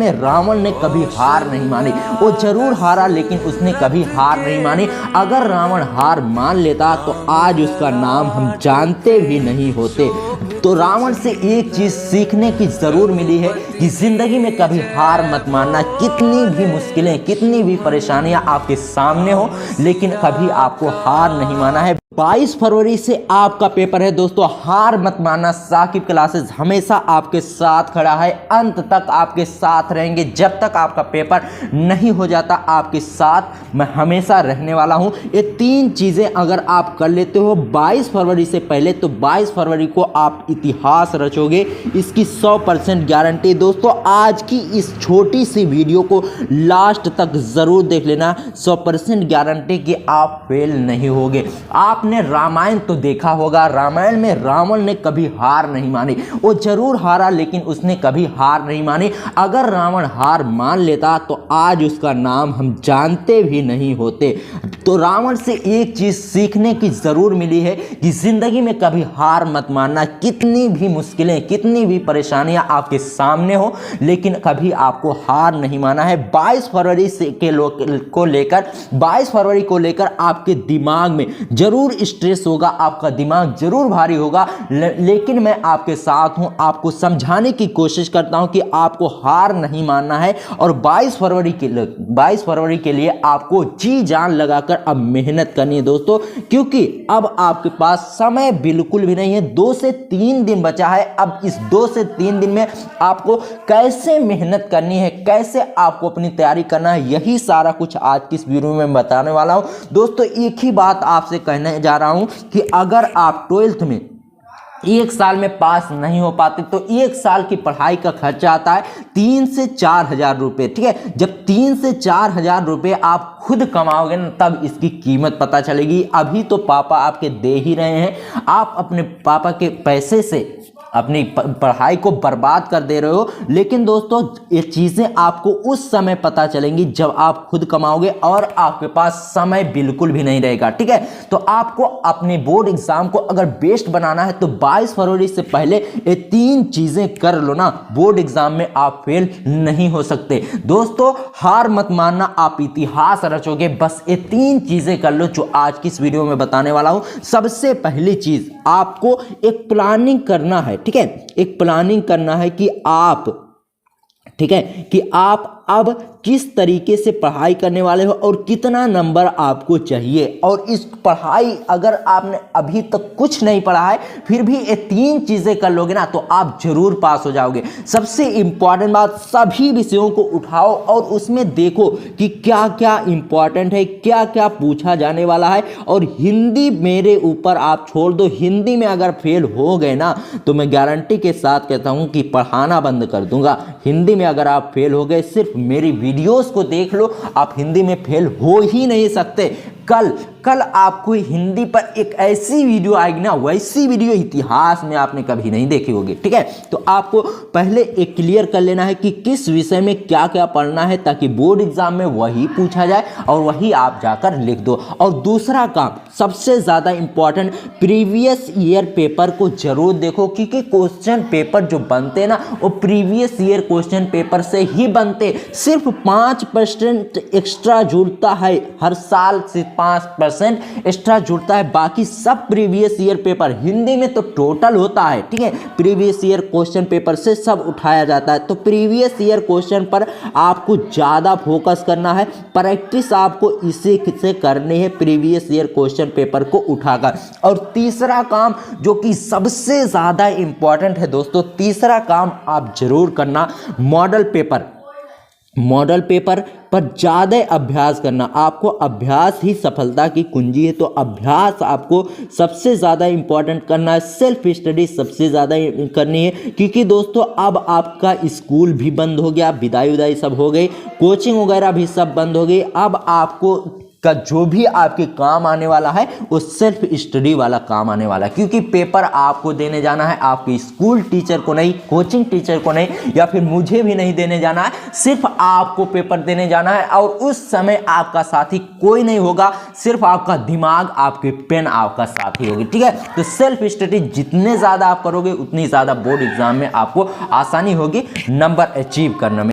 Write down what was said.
में रावण ने कभी हार नहीं मानी। वो जरूर हारा लेकिन उसने कभी हार नहीं मानी। अगर रावण हार मान लेता तो आज उसका नाम हम जानते भी नहीं होते। तो रावण से एक चीज सीखने की जरूर मिली है कि जिंदगी में कभी हार मत मानना। कितनी भी मुश्किलें, कितनी भी परेशानियां आपके सामने हो, लेकिन कभी आपको हार नहीं माना है। 22 फरवरी से आपका पेपर है दोस्तों, हार मत मानना। साकिब क्लासेस हमेशा आपके साथ खड़ा है, अंत तक आपके साथ रहेंगे। जब तक आपका पेपर नहीं हो जाता आपके साथ मैं हमेशा रहने वाला हूं। ये 3 चीजें अगर आप कर लेते हो 22 फरवरी से पहले, तो 22 फरवरी को आप इतिहास रचोगे, इसकी 100% गारंटी। दोस्तों आज की इस छोटी सी वीडियो को लास्ट तक जरूर देख लेना, 100% गारंटी कि आप फेल नहीं होगे। आपने रामायण तो देखा होगा, रामायण में रावण ने कभी हार नहीं मानी। वो जरूर हारा लेकिन उसने कभी हार नहीं मानी। अगर रावण हार मान लेता तो आज उसका नाम हम जानते भी नहीं होते। तो रावण से एक चीज सीखने की जरूर मिली है कि जिंदगी में कभी हार मत मानना। कितनी भी मुश्किलें, कितनी भी परेशानियां आपके सामने हो, लेकिन कभी आपको हार नहीं माना है। 22 फरवरी को लेकर 22 फरवरी को लेकर आपके दिमाग में जरूर स्ट्रेस होगा, आपका दिमाग जरूर भारी होगा, लेकिन मैं आपके साथ हूं। आपको समझाने की कोशिश करता हूं कि आपको हार नहीं मानना है और 22 फरवरी के लिए आपको जी जान लगाकर अब मेहनत करनी है दोस्तों, क्योंकि अब आपके पास समय बिल्कुल भी नहीं है। 2 से 3 दिन बचा है। अब इस 2 से 3 दिन में आपको कैसे मेहनत करनी है, कैसे आपको अपनी तैयारी करना है, यही सारा कुछ आज की इस वीडियो में बताने वाला हूं दोस्तों। एक ही बात आपसे कहने जा रहा हूं कि अगर आप 12th में 1 साल में पास नहीं हो पाते तो 1 साल की पढ़ाई का खर्चा आता है 3 से 4 हजार रुपये। ठीक है, जब 3 से 4 हजार रुपये आप खुद कमाओगे ना, तब इसकी कीमत पता चलेगी। अभी तो पापा आपके दे ही रहे हैं, आप अपने पापा के पैसे से अपनी पढ़ाई को बर्बाद कर दे रहे हो। लेकिन दोस्तों ये चीज़ें आपको उस समय पता चलेंगी जब आप खुद कमाओगे और आपके पास समय बिल्कुल भी नहीं रहेगा। ठीक है, तो आपको अपने बोर्ड एग्जाम को अगर बेस्ट बनाना है तो 22 फरवरी से पहले ये 3 चीज़ें कर लो ना, बोर्ड एग्जाम में आप फेल नहीं हो सकते। दोस्तों हार मत मानना, आप इतिहास रचोगे। बस ये 3 चीज़ें कर लो जो आज की इस वीडियो में बताने वाला हूँ। सबसे पहली चीज़, आपको एक प्लानिंग करना है। ठीक है, एक प्लानिंग करना है कि आप, ठीक है, कि आप अब किस तरीके से पढ़ाई करने वाले हो और कितना नंबर आपको चाहिए। और इस पढ़ाई अगर आपने अभी तक कुछ नहीं पढ़ा है फिर भी ये 3 चीज़ें कर लोगे ना तो आप जरूर पास हो जाओगे। सबसे इंपॉर्टेंट बात, सभी विषयों को उठाओ और उसमें देखो कि क्या क्या इंपॉर्टेंट है, क्या क्या पूछा जाने वाला है। और हिंदी मेरे ऊपर आप छोड़ दो, हिंदी में अगर फेल हो गए ना तो मैं गारंटी के साथ कहता हूं कि पढ़ाना बंद कर दूंगा। हिंदी में अगर आप फेल हो गए, सिर्फ मेरी वीडियोस को देख लो, आप हिंदी में फेल हो ही नहीं सकते। कल आपको हिंदी पर एक ऐसी वीडियो आएगी ना, वैसी वीडियो इतिहास में आपने कभी नहीं देखी होगी। ठीक है, तो आपको पहले एक क्लियर कर लेना है कि किस विषय में क्या क्या पढ़ना है, ताकि बोर्ड एग्जाम में वही पूछा जाए और वही आप जाकर लिख दो। और दूसरा काम, सबसे ज़्यादा इंपॉर्टेंट, प्रीवियस ईयर पेपर को जरूर देखो, क्योंकि क्वेश्चन पेपर जो बनते हैं ना वो प्रीवियस ईयर क्वेश्चन पेपर से ही बनते। सिर्फ 5% एक्स्ट्रा जुड़ता है, हर साल से 5% एक्स्ट्रा जुड़ता है, बाकी सब प्रीवियस ईयर पेपर। हिंदी में तो टोटल होता है, ठीक है, प्रीवियस ईयर क्वेश्चन पेपर से सब उठाया जाता है। तो प्रीवियस ईयर क्वेश्चन पर आपको ज़्यादा फोकस करना है, प्रैक्टिस आपको इसी से करनी है, प्रीवियस ईयर क्वेश्चन पेपर को उठाकर। और तीसरा काम जो कि सबसे ज़्यादा इंपॉर्टेंट है दोस्तों, तीसरा काम आप जरूर करना, मॉडल पेपर पर ज़्यादा अभ्यास करना। आपको अभ्यास ही सफलता की कुंजी है, तो अभ्यास आपको सबसे ज़्यादा इंपॉर्टेंट करना है। सेल्फ स्टडी सबसे ज़्यादा करनी है, क्योंकि दोस्तों अब आपका स्कूल भी बंद हो गया, विदाई सब हो गई, कोचिंग वगैरह भी सब बंद हो गई। अब आपको का जो भी आपके काम आने वाला है वो सेल्फ स्टडी वाला काम आने वाला है, क्योंकि पेपर आपको देने जाना है, आपके स्कूल टीचर को नहीं, कोचिंग टीचर को नहीं, या फिर मुझे भी नहीं देने जाना है, सिर्फ आपको पेपर देने जाना है। और उस समय आपका साथी कोई नहीं होगा, सिर्फ आपका दिमाग, आपके पेन आपका साथी होगी। ठीक है, तो सेल्फ स्टडी जितने ज़्यादा आप करोगे उतनी ज़्यादा बोर्ड एग्जाम में आपको आसानी होगी नंबर अचीव करने में।